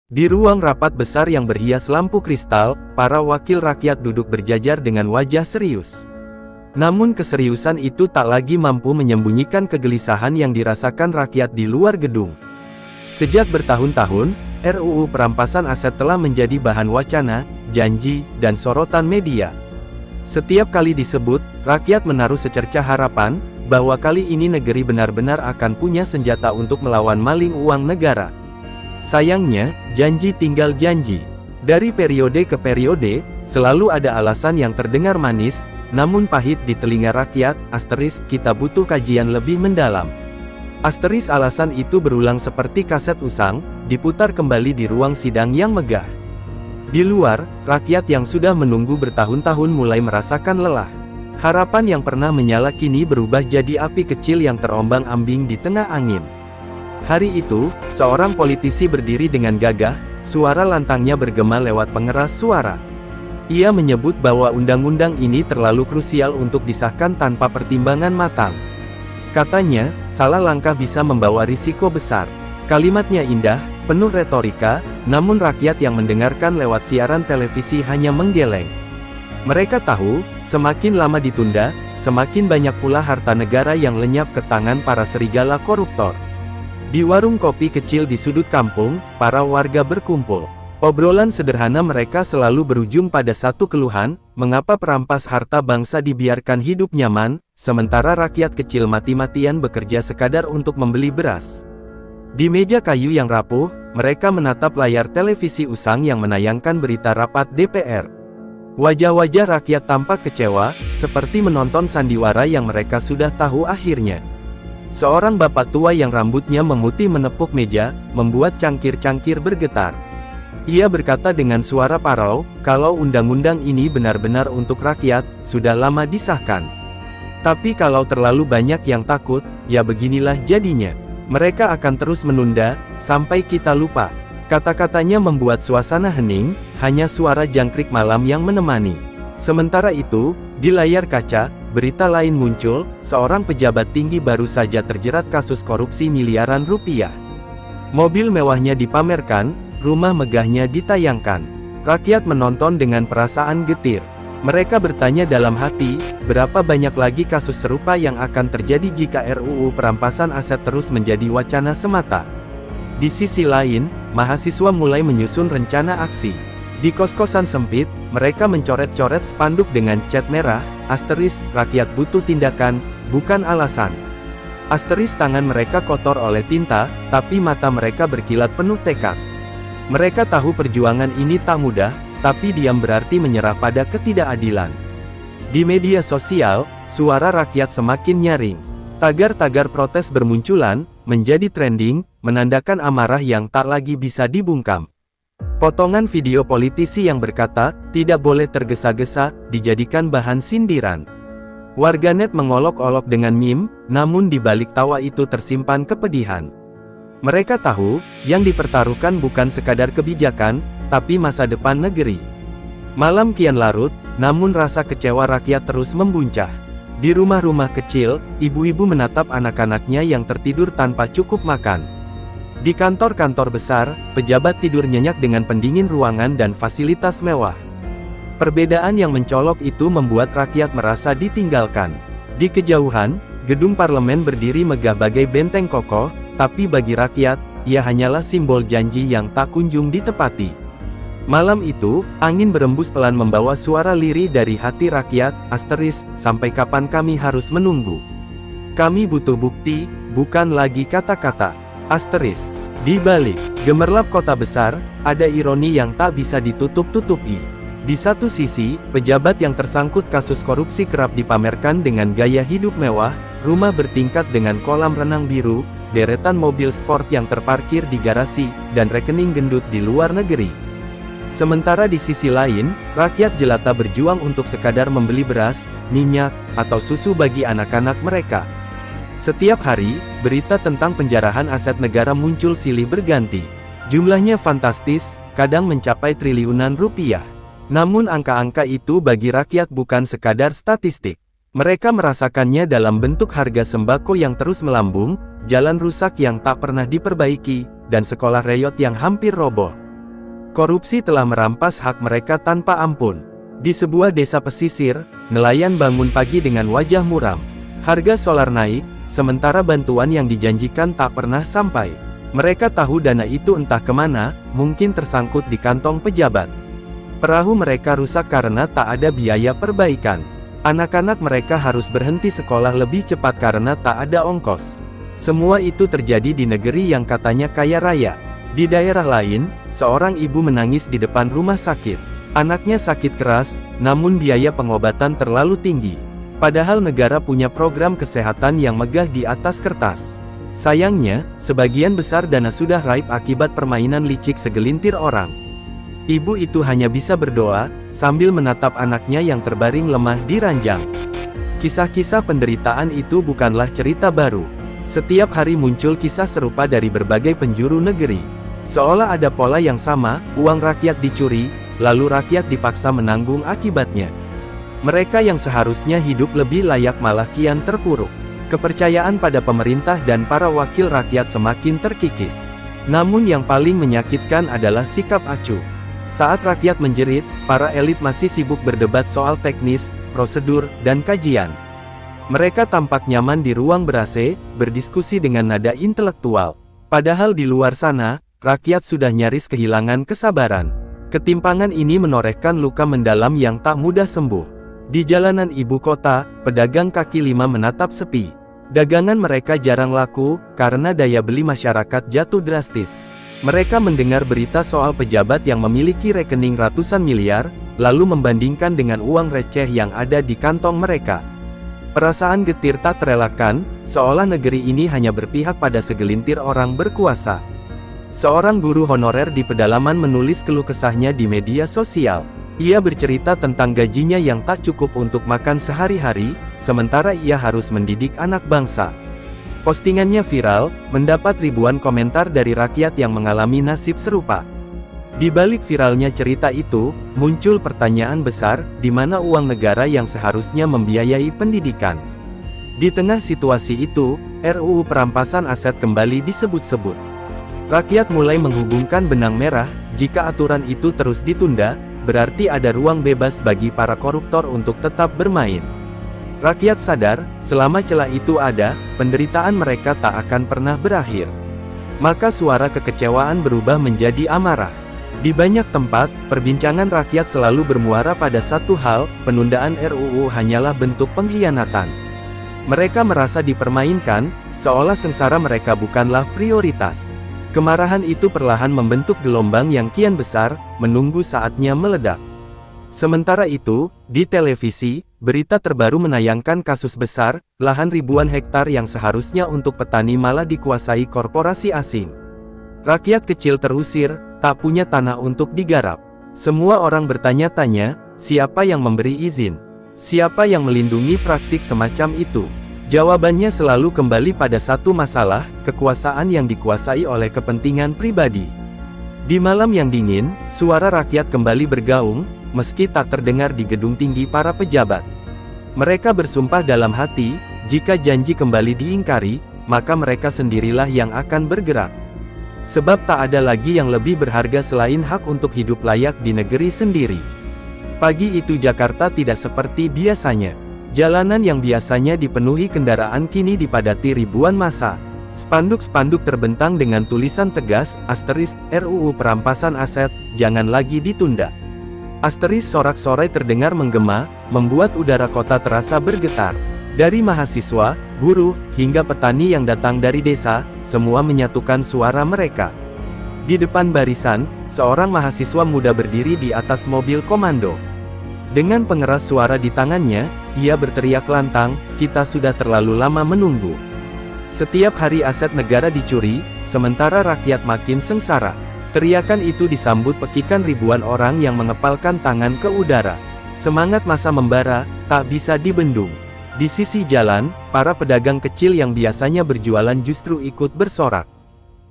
Di ruang rapat besar yang berhias lampu kristal, para wakil rakyat duduk berjajar dengan wajah serius. Namun keseriusan itu tak lagi mampu menyembunyikan kegelisahan yang dirasakan rakyat di luar gedung. Sejak bertahun-tahun, RUU perampasan aset telah menjadi bahan wacana, janji, dan sorotan media. Setiap kali disebut, rakyat menaruh secercah harapan, bahwa kali ini negeri benar-benar akan punya senjata untuk melawan maling uang negara. Sayangnya, janji tinggal janji. Dari periode ke periode, selalu ada alasan yang terdengar manis, namun pahit di telinga rakyat, kita butuh kajian lebih mendalam. Alasan itu berulang seperti kaset usang, diputar kembali di ruang sidang yang megah. Di luar, rakyat yang sudah menunggu bertahun-tahun mulai merasakan lelah. Harapan yang pernah menyala kini berubah jadi api kecil yang terombang-ambing di tengah angin. Hari itu, seorang politisi berdiri dengan gagah, suara lantangnya bergema lewat pengeras suara. Ia menyebut bahwa undang-undang ini terlalu krusial untuk disahkan tanpa pertimbangan matang. Katanya, salah langkah bisa membawa risiko besar. Kalimatnya indah, penuh retorika, namun rakyat yang mendengarkan lewat siaran televisi hanya menggeleng. Mereka tahu, semakin lama ditunda, semakin banyak pula harta negara yang lenyap ke tangan para serigala koruptor. Di warung kopi kecil di sudut kampung, para warga berkumpul. Obrolan sederhana mereka selalu berujung pada satu keluhan, mengapa perampas harta bangsa dibiarkan hidup nyaman, sementara rakyat kecil mati-matian bekerja sekadar untuk membeli beras. Di meja kayu yang rapuh, mereka menatap layar televisi usang yang menayangkan berita rapat DPR. Wajah-wajah rakyat tampak kecewa, seperti menonton sandiwara yang mereka sudah tahu akhirnya. Seorang bapak tua yang rambutnya memutih menepuk meja, membuat cangkir-cangkir bergetar. Ia berkata dengan suara parau, kalau undang-undang ini benar-benar untuk rakyat, sudah lama disahkan. Tapi kalau terlalu banyak yang takut, ya beginilah jadinya. Mereka akan terus menunda, sampai kita lupa. Kata-katanya membuat suasana hening, hanya suara jangkrik malam yang menemani. Sementara itu, di layar kaca, berita lain muncul, seorang pejabat tinggi baru saja terjerat kasus korupsi miliaran rupiah. Mobil mewahnya dipamerkan, rumah megahnya ditayangkan. Rakyat menonton dengan perasaan getir. Mereka bertanya dalam hati, berapa banyak lagi kasus serupa yang akan terjadi jika RUU perampasan aset terus menjadi wacana semata. Di sisi lain, mahasiswa mulai menyusun rencana aksi. Di kos-kosan sempit, mereka mencoret-coret spanduk dengan cat merah, rakyat butuh tindakan, bukan alasan. Tangan mereka kotor oleh tinta, tapi mata mereka berkilat penuh tekad. Mereka tahu perjuangan ini tak mudah, tapi diam berarti menyerah pada ketidakadilan. Di media sosial, suara rakyat semakin nyaring. Tagar-tagar protes bermunculan, menjadi trending, menandakan amarah yang tak lagi bisa dibungkam. Potongan video politisi yang berkata, tidak boleh tergesa-gesa, dijadikan bahan sindiran. Warganet mengolok-olok dengan meme, namun di balik tawa itu tersimpan kepedihan. Mereka tahu, yang dipertaruhkan bukan sekadar kebijakan, tapi masa depan negeri. Malam kian larut, namun rasa kecewa rakyat terus membuncah. Di rumah-rumah kecil, ibu-ibu menatap anak-anaknya yang tertidur tanpa cukup makan. Di kantor-kantor besar, pejabat tidur nyenyak dengan pendingin ruangan dan fasilitas mewah. Perbedaan yang mencolok itu membuat rakyat merasa ditinggalkan. Di kejauhan, gedung parlemen berdiri megah bagai benteng kokoh, tapi bagi rakyat, ia hanyalah simbol janji yang tak kunjung ditepati. Malam itu, angin berembus pelan membawa suara lirih dari hati rakyat, sampai kapan kami harus menunggu? Kami butuh bukti, bukan lagi kata-kata. Di balik gemerlap kota besar, ada ironi yang tak bisa ditutup-tutupi. Di satu sisi, pejabat yang tersangkut kasus korupsi kerap dipamerkan dengan gaya hidup mewah, rumah bertingkat dengan kolam renang biru, deretan mobil sport yang terparkir di garasi, dan rekening gendut di luar negeri. Sementara di sisi lain, rakyat jelata berjuang untuk sekadar membeli beras, minyak, atau susu bagi anak-anak mereka. Setiap hari, berita tentang penjarahan aset negara muncul silih berganti. Jumlahnya fantastis, kadang mencapai triliunan rupiah. Namun angka-angka itu bagi rakyat bukan sekadar statistik. Mereka merasakannya dalam bentuk harga sembako yang terus melambung, jalan rusak yang tak pernah diperbaiki, dan sekolah reyot yang hampir roboh. Korupsi telah merampas hak mereka tanpa ampun. Di sebuah desa pesisir, nelayan bangun pagi dengan wajah muram. Harga solar naik, sementara bantuan yang dijanjikan tak pernah sampai. Mereka tahu dana itu entah kemana, mungkin tersangkut di kantong pejabat. Perahu mereka rusak karena tak ada biaya perbaikan. Anak-anak mereka harus berhenti sekolah lebih cepat karena tak ada ongkos. Semua itu terjadi di negeri yang katanya kaya raya. Di daerah lain, seorang ibu menangis di depan rumah sakit. Anaknya sakit keras, namun biaya pengobatan terlalu tinggi. Padahal negara punya program kesehatan yang megah di atas kertas. Sayangnya, sebagian besar dana sudah raib akibat permainan licik segelintir orang. Ibu itu hanya bisa berdoa, sambil menatap anaknya yang terbaring lemah di ranjang. Kisah-kisah penderitaan itu bukanlah cerita baru. Setiap hari muncul kisah serupa dari berbagai penjuru negeri. Seolah ada pola yang sama, uang rakyat dicuri, lalu rakyat dipaksa menanggung akibatnya. Mereka yang seharusnya hidup lebih layak malah kian terpuruk. Kepercayaan pada pemerintah dan para wakil rakyat semakin terkikis. Namun yang paling menyakitkan adalah sikap acuh. Saat rakyat menjerit, para elit masih sibuk berdebat soal teknis, prosedur, dan kajian. Mereka tampak nyaman di ruang ber-AC, berdiskusi dengan nada intelektual. Padahal di luar sana, rakyat sudah nyaris kehilangan kesabaran. Ketimpangan ini menorehkan luka mendalam yang tak mudah sembuh. Di jalanan ibu kota, pedagang kaki lima menatap sepi. Dagangan mereka jarang laku, karena daya beli masyarakat jatuh drastis. Mereka mendengar berita soal pejabat yang memiliki rekening ratusan miliar, lalu membandingkan dengan uang receh yang ada di kantong mereka. Perasaan getir tak terelakkan, seolah negeri ini hanya berpihak pada segelintir orang berkuasa. Seorang guru honorer di pedalaman menulis keluh kesahnya di media sosial. Ia bercerita tentang gajinya yang tak cukup untuk makan sehari-hari, sementara ia harus mendidik anak bangsa. Postingannya viral, mendapat ribuan komentar dari rakyat yang mengalami nasib serupa. Di balik viralnya cerita itu, muncul pertanyaan besar, di mana uang negara yang seharusnya membiayai pendidikan? Di tengah situasi itu, RUU perampasan aset kembali disebut-sebut. Rakyat mulai menghubungkan benang merah, jika aturan itu terus ditunda, berarti ada ruang bebas bagi para koruptor untuk tetap bermain. Rakyat sadar, selama celah itu ada, penderitaan mereka tak akan pernah berakhir. Maka suara kekecewaan berubah menjadi amarah. Di banyak tempat, perbincangan rakyat selalu bermuara pada satu hal, penundaan RUU hanyalah bentuk pengkhianatan. Mereka merasa dipermainkan, seolah sengsara mereka bukanlah prioritas. Kemarahan itu perlahan membentuk gelombang yang kian besar, menunggu saatnya meledak. Sementara itu, di televisi, berita terbaru menayangkan kasus besar, lahan ribuan hektar yang seharusnya untuk petani malah dikuasai korporasi asing. Rakyat kecil terusir, tak punya tanah untuk digarap. Semua orang bertanya-tanya, siapa yang memberi izin? Siapa yang melindungi praktik semacam itu? Jawabannya selalu kembali pada satu masalah, kekuasaan yang dikuasai oleh kepentingan pribadi. Di malam yang dingin, suara rakyat kembali bergaung, meski tak terdengar di gedung tinggi para pejabat. Mereka bersumpah dalam hati, jika janji kembali diingkari, maka mereka sendirilah yang akan bergerak. Sebab tak ada lagi yang lebih berharga selain hak untuk hidup layak di negeri sendiri. Pagi itu Jakarta tidak seperti biasanya. Jalanan yang biasanya dipenuhi kendaraan kini dipadati ribuan massa. Spanduk-spanduk terbentang dengan tulisan tegas, asterisk, RUU perampasan aset, jangan lagi ditunda. Asterisk sorak-sorai terdengar menggema, membuat udara kota terasa bergetar. Dari mahasiswa, buruh, hingga petani yang datang dari desa, semua menyatukan suara mereka. Di depan barisan, seorang mahasiswa muda berdiri di atas mobil komando. Dengan pengeras suara di tangannya, ia berteriak lantang, kita sudah terlalu lama menunggu. Setiap hari aset negara dicuri, sementara rakyat makin sengsara. Teriakan itu disambut pekikan ribuan orang yang mengepalkan tangan ke udara. Semangat massa membara, tak bisa dibendung. Di sisi jalan, para pedagang kecil yang biasanya berjualan justru ikut bersorak.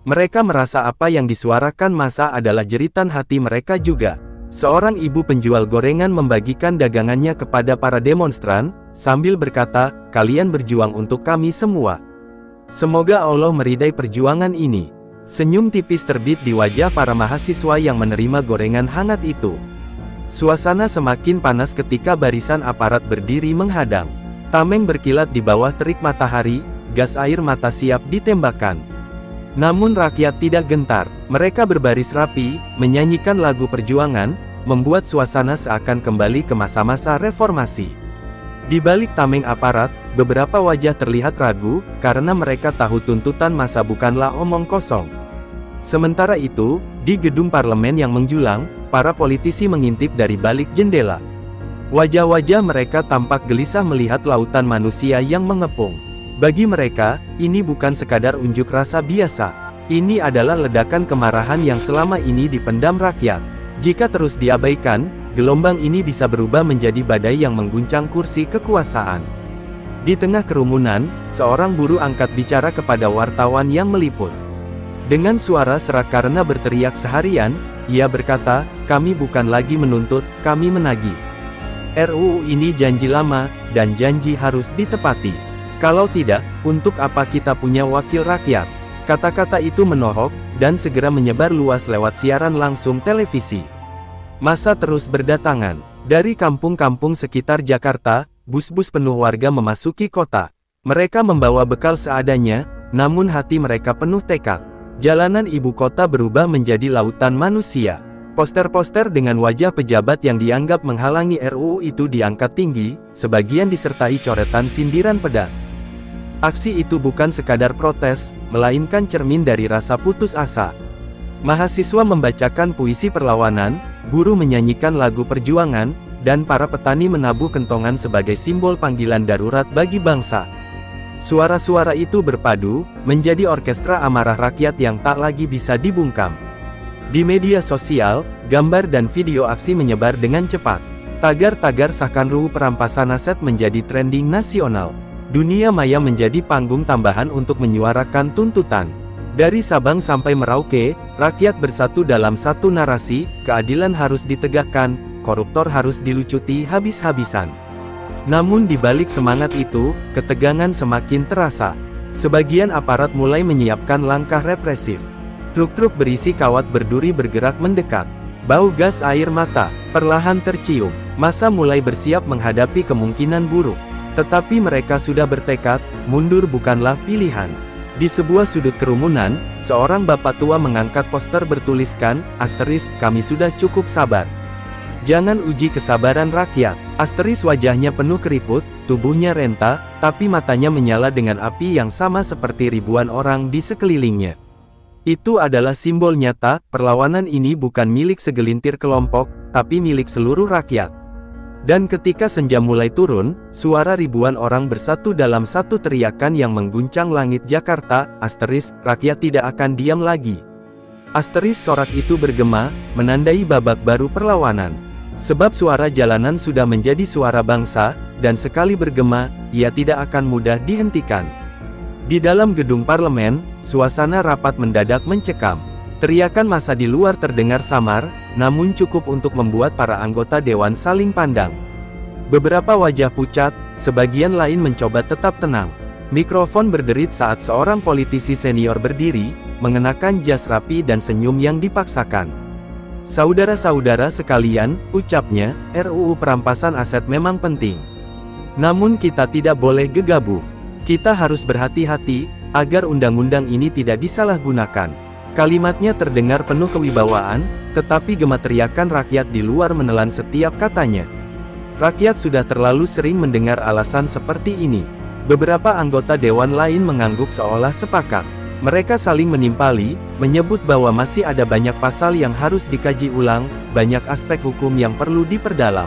Mereka merasa apa yang disuarakan massa adalah jeritan hati mereka juga. Seorang ibu penjual gorengan membagikan dagangannya kepada para demonstran, sambil berkata, kalian berjuang untuk kami semua. Semoga Allah meridai perjuangan ini. Senyum tipis terbit di wajah para mahasiswa yang menerima gorengan hangat itu. Suasana semakin panas ketika barisan aparat berdiri menghadang. Tameng berkilat di bawah terik matahari, gas air mata siap ditembakkan. Namun rakyat tidak gentar, mereka berbaris rapi, menyanyikan lagu perjuangan, membuat suasana seakan kembali ke masa-masa reformasi. Di balik tameng aparat, beberapa wajah terlihat ragu, karena mereka tahu tuntutan massa bukanlah omong kosong. Sementara itu, di gedung parlemen yang menjulang, para politisi mengintip dari balik jendela. Wajah-wajah mereka tampak gelisah melihat lautan manusia yang mengepung. Bagi mereka, ini bukan sekadar unjuk rasa biasa. Ini adalah ledakan kemarahan yang selama ini dipendam rakyat. Jika terus diabaikan, gelombang ini bisa berubah menjadi badai yang mengguncang kursi kekuasaan. Di tengah kerumunan, seorang buruh angkat bicara kepada wartawan yang meliput. Dengan suara serak karena berteriak seharian, ia berkata, "Kami bukan lagi menuntut, kami menagih. RUU ini janji lama, dan janji harus ditepati. Kalau tidak, untuk apa kita punya wakil rakyat?" Kata-kata itu menohok, dan segera menyebar luas lewat siaran langsung televisi. Massa terus berdatangan. Dari kampung-kampung sekitar Jakarta, bus-bus penuh warga memasuki kota. Mereka membawa bekal seadanya, namun hati mereka penuh tekad. Jalanan ibu kota berubah menjadi lautan manusia. Poster-poster dengan wajah pejabat yang dianggap menghalangi RUU itu diangkat tinggi, sebagian disertai coretan sindiran pedas. Aksi itu bukan sekadar protes, melainkan cermin dari rasa putus asa. Mahasiswa membacakan puisi perlawanan, buruh menyanyikan lagu perjuangan, dan para petani menabuh kentongan sebagai simbol panggilan darurat bagi bangsa. Suara-suara itu berpadu, menjadi orkestra amarah rakyat yang tak lagi bisa dibungkam. Di media sosial, gambar dan video aksi menyebar dengan cepat. Tagar-tagar sahkan RUU perampasan aset menjadi trending nasional. Dunia maya menjadi panggung tambahan untuk menyuarakan tuntutan. Dari Sabang sampai Merauke, rakyat bersatu dalam satu narasi, keadilan harus ditegakkan, koruptor harus dilucuti habis-habisan. Namun di balik semangat itu, ketegangan semakin terasa. Sebagian aparat mulai menyiapkan langkah represif. Truk-truk berisi kawat berduri bergerak mendekat. Bau gas air mata perlahan tercium. Massa mulai bersiap menghadapi kemungkinan buruk. Tetapi mereka sudah bertekad, mundur bukanlah pilihan. Di sebuah sudut kerumunan, seorang bapak tua mengangkat poster bertuliskan, "Kami sudah cukup sabar. Jangan uji kesabaran rakyat." Asteris wajahnya penuh keriput, tubuhnya renta, tapi matanya menyala dengan api yang sama seperti ribuan orang di sekelilingnya. Itu adalah simbol nyata, perlawanan ini bukan milik segelintir kelompok, tapi milik seluruh rakyat. Dan ketika senja mulai turun, suara ribuan orang bersatu dalam satu teriakan yang mengguncang langit Jakarta, "Rakyat tidak akan diam lagi." Sorak itu bergema, menandai babak baru perlawanan. Sebab suara jalanan sudah menjadi suara bangsa, dan sekali bergema, ia tidak akan mudah dihentikan. Di dalam gedung parlemen, suasana rapat mendadak mencekam. Teriakan massa di luar terdengar samar, namun cukup untuk membuat para anggota dewan saling pandang. Beberapa wajah pucat, sebagian lain mencoba tetap tenang. Mikrofon berderit saat seorang politisi senior berdiri, mengenakan jas rapi dan senyum yang dipaksakan. "Saudara-saudara sekalian," ucapnya, "RUU perampasan aset memang penting. Namun kita tidak boleh gegabah. Kita harus berhati-hati, agar undang-undang ini tidak disalahgunakan." Kalimatnya terdengar penuh kewibawaan, tetapi gema teriakan rakyat di luar menelan setiap katanya. Rakyat sudah terlalu sering mendengar alasan seperti ini. Beberapa anggota dewan lain mengangguk seolah sepakat. Mereka saling menimpali, menyebut bahwa masih ada banyak pasal yang harus dikaji ulang, banyak aspek hukum yang perlu diperdalam.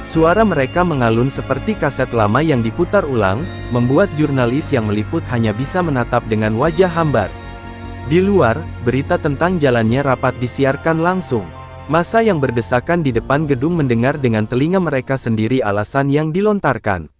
Suara mereka mengalun seperti kaset lama yang diputar ulang, membuat jurnalis yang meliput hanya bisa menatap dengan wajah hambar. Di luar, berita tentang jalannya rapat disiarkan langsung. Massa yang berdesakan di depan gedung mendengar dengan telinga mereka sendiri alasan yang dilontarkan.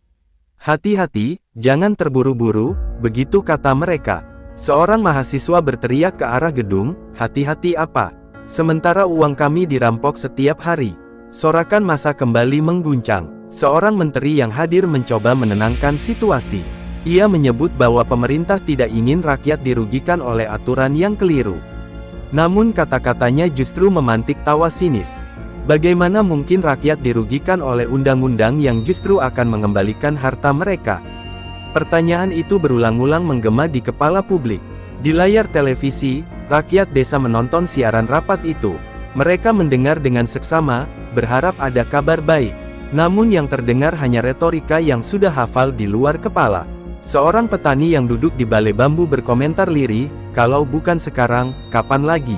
"Hati-hati, jangan terburu-buru," begitu kata mereka. Seorang mahasiswa berteriak ke arah gedung, "Hati-hati apa? Sementara uang kami dirampok setiap hari." Sorakan massa kembali mengguncang. Seorang menteri yang hadir mencoba menenangkan situasi. Ia menyebut bahwa pemerintah tidak ingin rakyat dirugikan oleh aturan yang keliru. Namun kata-katanya justru memantik tawa sinis. Bagaimana mungkin rakyat dirugikan oleh undang-undang yang justru akan mengembalikan harta mereka? Pertanyaan itu berulang-ulang menggema di kepala publik. Di layar televisi, rakyat desa menonton siaran rapat itu. Mereka mendengar dengan seksama, berharap ada kabar baik. Namun yang terdengar hanya retorika yang sudah hafal di luar kepala. Seorang petani yang duduk di balai bambu berkomentar lirih, "Kalau bukan sekarang, kapan lagi?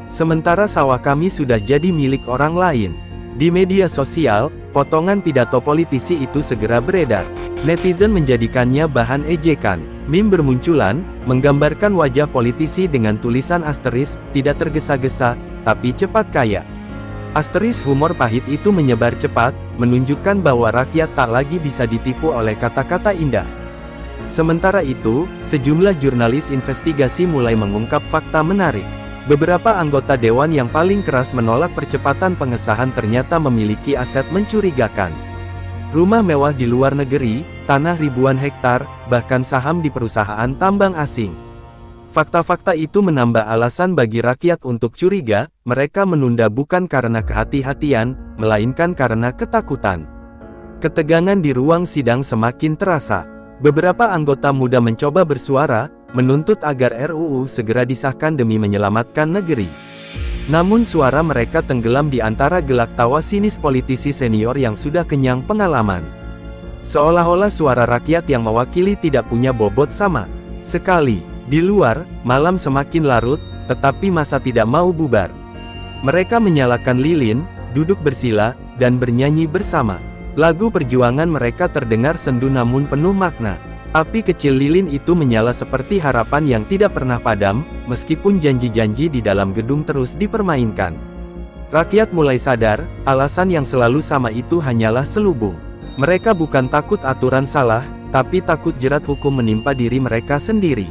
Sementara sawah kami sudah jadi milik orang lain." Di media sosial, potongan pidato politisi itu segera beredar. Netizen menjadikannya bahan ejekan. Meme bermunculan, menggambarkan wajah politisi dengan tulisan asteris, "Tidak tergesa-gesa, tapi cepat kaya." Asteris humor pahit itu menyebar cepat, menunjukkan bahwa rakyat tak lagi bisa ditipu oleh kata-kata indah. Sementara itu, sejumlah jurnalis investigasi mulai mengungkap fakta menarik. Beberapa anggota dewan yang paling keras menolak percepatan pengesahan ternyata memiliki aset mencurigakan. Rumah mewah di luar negeri, tanah ribuan hektar, bahkan saham di perusahaan tambang asing. Fakta-fakta itu menambah alasan bagi rakyat untuk curiga. Mereka menunda bukan karena kehati-hatian, melainkan karena ketakutan. Ketegangan di ruang sidang semakin terasa. Beberapa anggota muda mencoba bersuara, menuntut agar RUU segera disahkan demi menyelamatkan negeri. Namun suara mereka tenggelam di antara gelak tawa sinis politisi senior yang sudah kenyang pengalaman. Seolah-olah suara rakyat yang mewakili tidak punya bobot sama sekali. Di luar, malam semakin larut, tetapi massa tidak mau bubar. Mereka menyalakan lilin, duduk bersila, dan bernyanyi bersama. Lagu perjuangan mereka terdengar sendu namun penuh makna. Api kecil lilin itu menyala seperti harapan yang tidak pernah padam, meskipun janji-janji di dalam gedung terus dipermainkan. Rakyat mulai sadar, alasan yang selalu sama itu hanyalah selubung. Mereka bukan takut aturan salah, tapi takut jerat hukum menimpa diri mereka sendiri.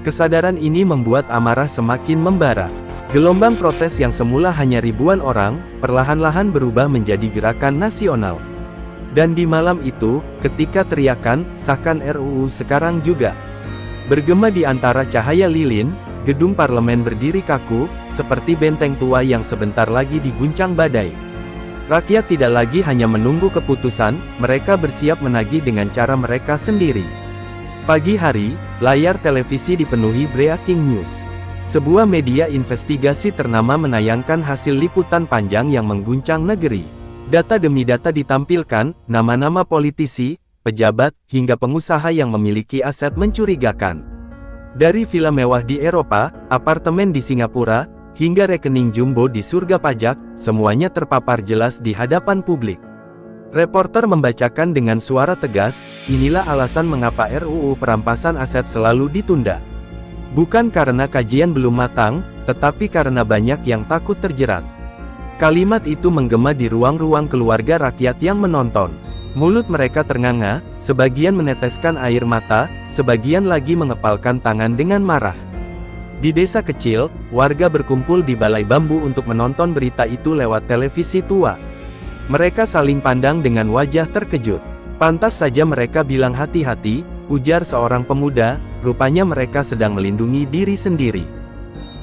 Kesadaran ini membuat amarah semakin membara. Gelombang protes yang semula hanya ribuan orang, perlahan-lahan berubah menjadi gerakan nasional. Dan di malam itu, ketika teriakan, "Sahkan RUU sekarang juga!" bergema di antara cahaya lilin, gedung parlemen berdiri kaku, seperti benteng tua yang sebentar lagi diguncang badai. Rakyat tidak lagi hanya menunggu keputusan, mereka bersiap menagih dengan cara mereka sendiri. Pagi hari, layar televisi dipenuhi breaking news. Sebuah media investigasi ternama menayangkan hasil liputan panjang yang mengguncang negeri. Data demi data ditampilkan, nama-nama politisi, pejabat, hingga pengusaha yang memiliki aset mencurigakan. Dari villa mewah di Eropa, apartemen di Singapura, hingga rekening jumbo di surga pajak, semuanya terpapar jelas di hadapan publik. Reporter membacakan dengan suara tegas, inilah alasan mengapa RUU perampasan aset selalu ditunda. Bukan karena kajian belum matang, tetapi karena banyak yang takut terjerat. Kalimat itu menggema di ruang-ruang keluarga rakyat yang menonton. Mulut mereka ternganga, sebagian meneteskan air mata, sebagian lagi mengepalkan tangan dengan marah. Di desa kecil, warga berkumpul di balai bambu untuk menonton berita itu lewat televisi tua. Mereka saling pandang dengan wajah terkejut. "Pantas saja mereka bilang hati-hati," ujar seorang pemuda, "rupanya mereka sedang melindungi diri sendiri."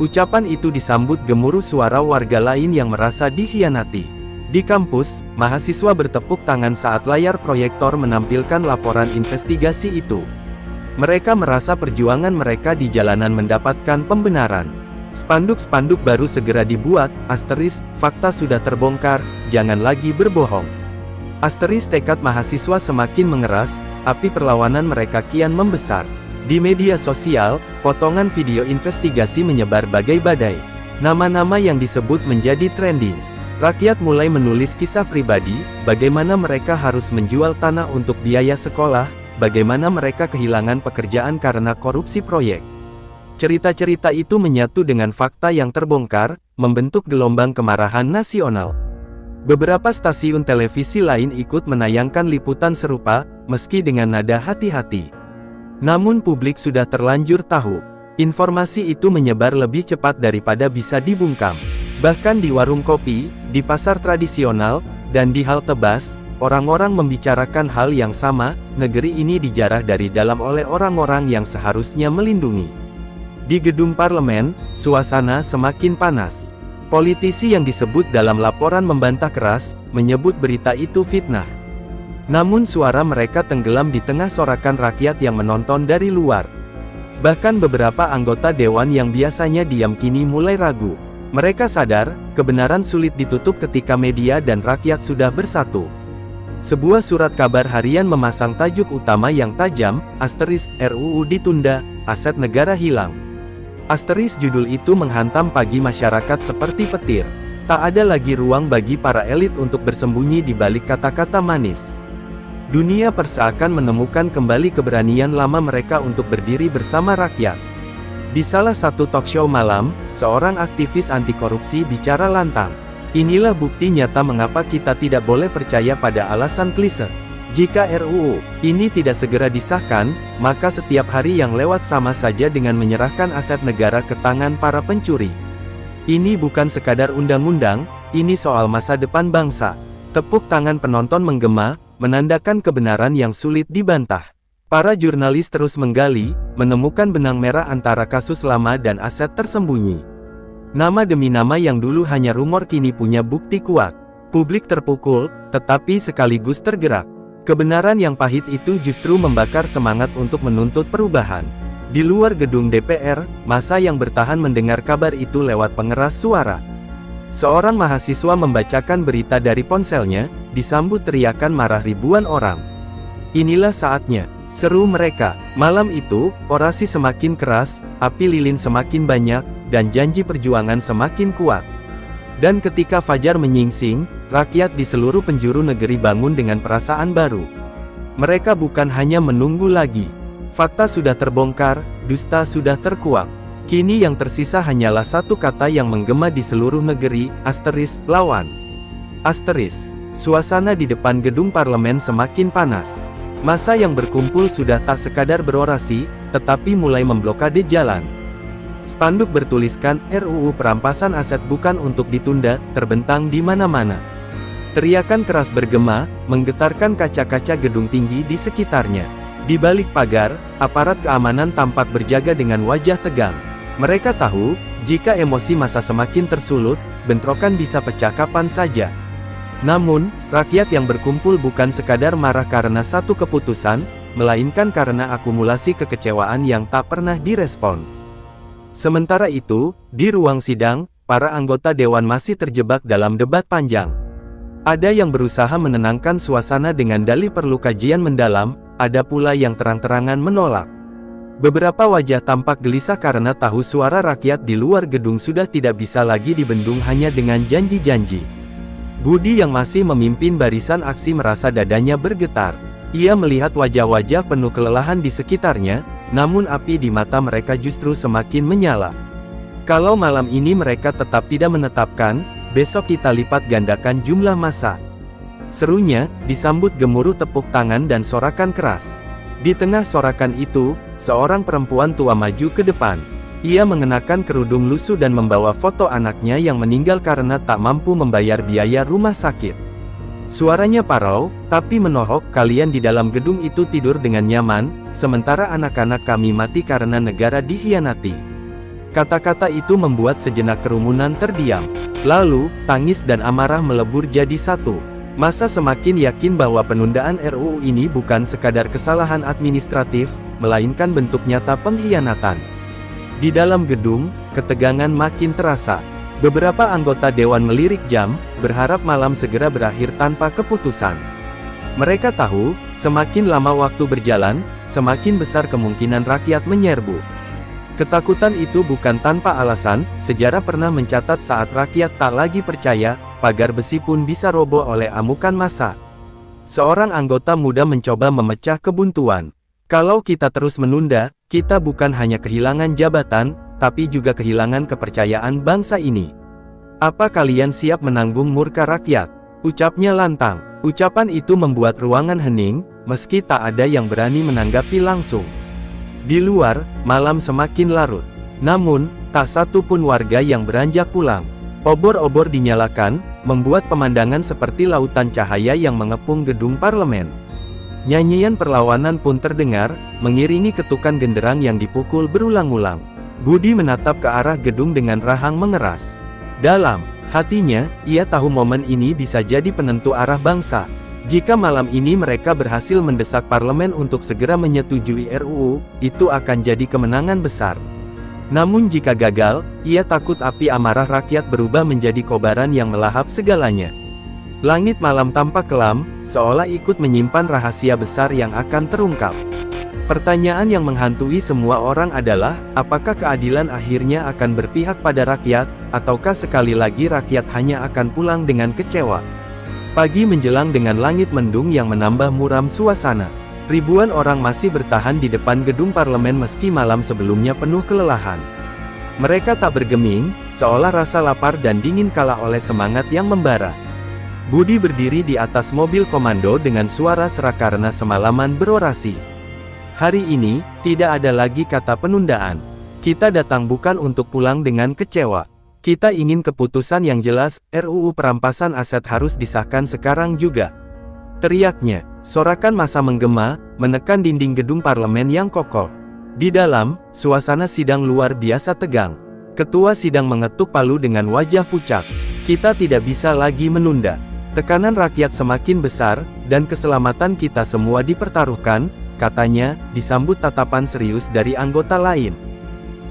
Ucapan itu disambut gemuruh suara warga lain yang merasa dikhianati. Di kampus, mahasiswa bertepuk tangan saat layar proyektor menampilkan laporan investigasi itu. Mereka merasa perjuangan mereka di jalanan mendapatkan pembenaran. Spanduk-spanduk baru segera dibuat, asteris, "Fakta sudah terbongkar, jangan lagi berbohong." Asteris tekad mahasiswa semakin mengeras, api perlawanan mereka kian membesar. Di media sosial, potongan video investigasi menyebar bagai badai. Nama-nama yang disebut menjadi trending. Rakyat mulai menulis kisah pribadi, bagaimana mereka harus menjual tanah untuk biaya sekolah, bagaimana mereka kehilangan pekerjaan karena korupsi proyek. Cerita-cerita itu menyatu dengan fakta yang terbongkar, membentuk gelombang kemarahan nasional. Beberapa stasiun televisi lain ikut menayangkan liputan serupa, meski dengan nada hati-hati. Namun publik sudah terlanjur tahu. Informasi itu menyebar lebih cepat daripada bisa dibungkam. Bahkan di warung kopi, di pasar tradisional, dan di halte bus, orang-orang membicarakan hal yang sama, negeri ini dijarah dari dalam oleh orang-orang yang seharusnya melindungi. Di gedung parlemen, suasana semakin panas. Politisi yang disebut dalam laporan membantah keras, menyebut berita itu fitnah. Namun suara mereka tenggelam di tengah sorakan rakyat yang menonton dari luar. Bahkan beberapa anggota dewan yang biasanya diam kini mulai ragu. Mereka sadar, kebenaran sulit ditutup ketika media dan rakyat sudah bersatu. Sebuah surat kabar harian memasang tajuk utama yang tajam, *RUU ditunda, aset negara hilang. Judul itu menghantam pagi masyarakat seperti petir. Tak ada lagi ruang bagi para elit untuk bersembunyi di balik kata-kata manis. Dunia perseakan menemukan kembali keberanian lama mereka untuk berdiri bersama rakyat. Di salah satu talkshow malam, seorang aktivis anti korupsi bicara lantang. Inilah bukti nyata mengapa kita tidak boleh percaya pada alasan klise. Jika RUU ini tidak segera disahkan, maka setiap hari yang lewat sama saja dengan menyerahkan aset negara ke tangan para pencuri. Ini bukan sekadar undang-undang, ini soal masa depan bangsa. Tepuk tangan penonton menggema, menandakan kebenaran yang sulit dibantah. Para jurnalis terus menggali, menemukan benang merah antara kasus lama dan aset tersembunyi. Nama demi nama yang dulu hanya rumor kini punya bukti kuat. Publik terpukul, tetapi sekaligus tergerak. Kebenaran yang pahit itu justru membakar semangat untuk menuntut perubahan. Di luar gedung DPR, massa yang bertahan mendengar kabar itu lewat pengeras suara. Seorang mahasiswa membacakan berita dari ponselnya, disambut teriakan marah ribuan orang. Inilah saatnya, seru mereka. Malam itu, orasi semakin keras, api lilin semakin banyak, dan janji perjuangan semakin kuat. Dan ketika fajar menyingsing, rakyat di seluruh penjuru negeri bangun dengan perasaan baru. Mereka bukan hanya menunggu lagi. Fakta sudah terbongkar, dusta sudah terkuak. Kini yang tersisa hanyalah satu kata yang menggema di seluruh negeri, lawan. Suasana di depan gedung parlemen semakin panas. Massa yang berkumpul sudah tak sekadar berorasi, tetapi mulai memblokade jalan. Spanduk bertuliskan, RUU perampasan aset bukan untuk ditunda, terbentang di mana-mana. Teriakan keras bergema, menggetarkan kaca-kaca gedung tinggi di sekitarnya. Di balik pagar, aparat keamanan tampak berjaga dengan wajah tegang. Mereka tahu, jika emosi massa semakin tersulut, bentrokan bisa pecah kapan saja. Namun, rakyat yang berkumpul bukan sekadar marah karena satu keputusan, melainkan karena akumulasi kekecewaan yang tak pernah direspons. Sementara itu, di ruang sidang, para anggota dewan masih terjebak dalam debat panjang. Ada yang berusaha menenangkan suasana dengan dalih perlu kajian mendalam, ada pula yang terang-terangan menolak. Beberapa wajah tampak gelisah karena tahu suara rakyat di luar gedung sudah tidak bisa lagi dibendung hanya dengan janji-janji. Budi yang masih memimpin barisan aksi merasa dadanya bergetar. Ia melihat wajah-wajah penuh kelelahan di sekitarnya, namun api di mata mereka justru semakin menyala. Kalau malam ini mereka tetap tidak menetapkan, besok kita lipat gandakan jumlah massa. Serunya, disambut gemuruh tepuk tangan dan sorakan keras. Di tengah sorakan itu, seorang perempuan tua maju ke depan. Ia mengenakan kerudung lusuh dan membawa foto anaknya yang meninggal karena tak mampu membayar biaya rumah sakit. Suaranya parau, tapi menohok, kalian di dalam gedung itu tidur dengan nyaman, sementara anak-anak kami mati karena negara dikhianati. Kata-kata itu membuat sejenak kerumunan terdiam. Lalu, tangis dan amarah melebur jadi satu. Massa semakin yakin bahwa penundaan RUU ini bukan sekadar kesalahan administratif, melainkan bentuk nyata pengkhianatan. Di dalam gedung, ketegangan makin terasa. Beberapa anggota dewan melirik jam, berharap malam segera berakhir tanpa keputusan. Mereka tahu, semakin lama waktu berjalan, semakin besar kemungkinan rakyat menyerbu. Ketakutan itu bukan tanpa alasan, sejarah pernah mencatat saat rakyat tak lagi percaya, pagar besi pun bisa roboh oleh amukan massa. Seorang anggota muda mencoba memecah kebuntuan. Kalau kita terus menunda, kita bukan hanya kehilangan jabatan, tapi juga kehilangan kepercayaan bangsa ini. Apa kalian siap menanggung murka rakyat? Ucapnya lantang. Ucapan itu membuat ruangan hening, meski tak ada yang berani menanggapi langsung. Di luar, malam semakin larut. Namun, tak satu pun warga yang beranjak pulang. Obor-obor dinyalakan, membuat pemandangan seperti lautan cahaya yang mengepung gedung parlemen. Nyanyian perlawanan pun terdengar, mengiringi ketukan genderang yang dipukul berulang-ulang. Budi menatap ke arah gedung dengan rahang mengeras. Dalam hatinya, ia tahu momen ini bisa jadi penentu arah bangsa. Jika malam ini mereka berhasil mendesak parlemen untuk segera menyetujui RUU, itu akan jadi kemenangan besar. Namun jika gagal, ia takut api amarah rakyat berubah menjadi kobaran yang melahap segalanya. Langit malam tampak kelam, seolah ikut menyimpan rahasia besar yang akan terungkap. Pertanyaan yang menghantui semua orang adalah, apakah keadilan akhirnya akan berpihak pada rakyat, ataukah sekali lagi rakyat hanya akan pulang dengan kecewa? Pagi menjelang dengan langit mendung yang menambah muram suasana. Ribuan orang masih bertahan di depan gedung parlemen meski malam sebelumnya penuh kelelahan. Mereka tak bergeming, seolah rasa lapar dan dingin kalah oleh semangat yang membara. Budi berdiri di atas mobil komando dengan suara serak karena semalaman berorasi. Hari ini, tidak ada lagi kata penundaan. Kita datang bukan untuk pulang dengan kecewa. Kita ingin keputusan yang jelas, RUU perampasan aset harus disahkan sekarang juga. Teriaknya, sorakan massa menggema, menekan dinding gedung parlemen yang kokoh. Di dalam, suasana sidang luar biasa tegang. Ketua sidang mengetuk palu dengan wajah pucat. Kita tidak bisa lagi menunda. Tekanan rakyat semakin besar, dan keselamatan kita semua dipertaruhkan, katanya, disambut tatapan serius dari anggota lain.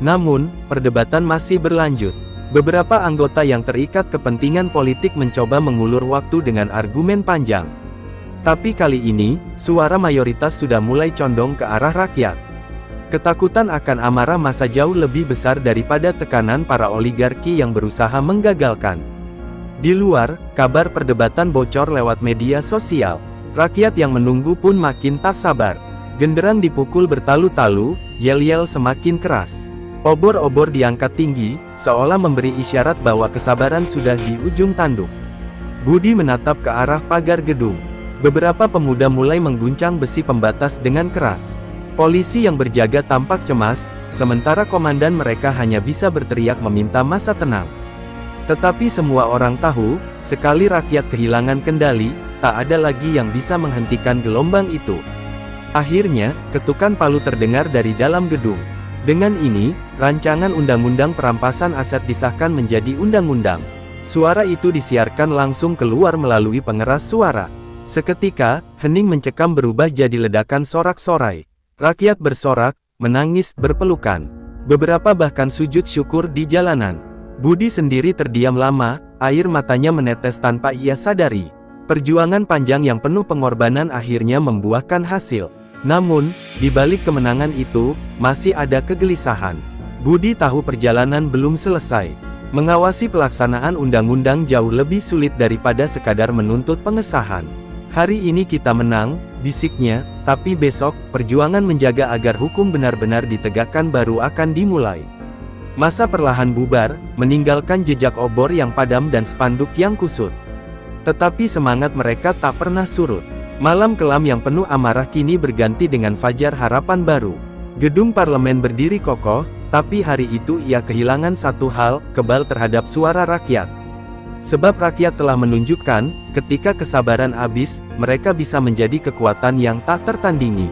Namun, perdebatan masih berlanjut. Beberapa anggota yang terikat kepentingan politik mencoba mengulur waktu dengan argumen panjang. Tapi kali ini, suara mayoritas sudah mulai condong ke arah rakyat. Ketakutan akan amarah massa jauh lebih besar daripada tekanan para oligarki yang berusaha menggagalkan. Di luar, kabar perdebatan bocor lewat media sosial. Rakyat yang menunggu pun makin tak sabar. Genderang dipukul bertalu-talu, yel-yel semakin keras. Obor-obor diangkat tinggi, seolah memberi isyarat bahwa kesabaran sudah di ujung tanduk. Budi menatap ke arah pagar gedung. Beberapa pemuda mulai mengguncang besi pembatas dengan keras. Polisi yang berjaga tampak cemas, sementara komandan mereka hanya bisa berteriak meminta massa tenang. Tetapi semua orang tahu, sekali rakyat kehilangan kendali, tak ada lagi yang bisa menghentikan gelombang itu. Akhirnya, ketukan palu terdengar dari dalam gedung. Dengan ini, rancangan undang-undang perampasan aset disahkan menjadi undang-undang. Suara itu disiarkan langsung keluar melalui pengeras suara. Seketika, hening mencekam berubah jadi ledakan sorak-sorai. Rakyat bersorak, menangis, berpelukan. Beberapa bahkan sujud syukur di jalanan. Budi sendiri terdiam lama, air matanya menetes tanpa ia sadari. Perjuangan panjang yang penuh pengorbanan akhirnya membuahkan hasil. Namun, di balik kemenangan itu, masih ada kegelisahan. Budi tahu perjalanan belum selesai. Mengawasi pelaksanaan undang-undang jauh lebih sulit daripada sekadar menuntut pengesahan. Hari ini kita menang, bisiknya, tapi besok, perjuangan menjaga agar hukum benar-benar ditegakkan baru akan dimulai. Massa perlahan bubar, meninggalkan jejak obor yang padam dan spanduk yang kusut. Tetapi semangat mereka tak pernah surut. Malam kelam yang penuh amarah kini berganti dengan fajar harapan baru. Gedung parlemen berdiri kokoh, tapi hari itu ia kehilangan satu hal, kebal terhadap suara rakyat. Sebab rakyat telah menunjukkan, ketika kesabaran habis, mereka bisa menjadi kekuatan yang tak tertandingi.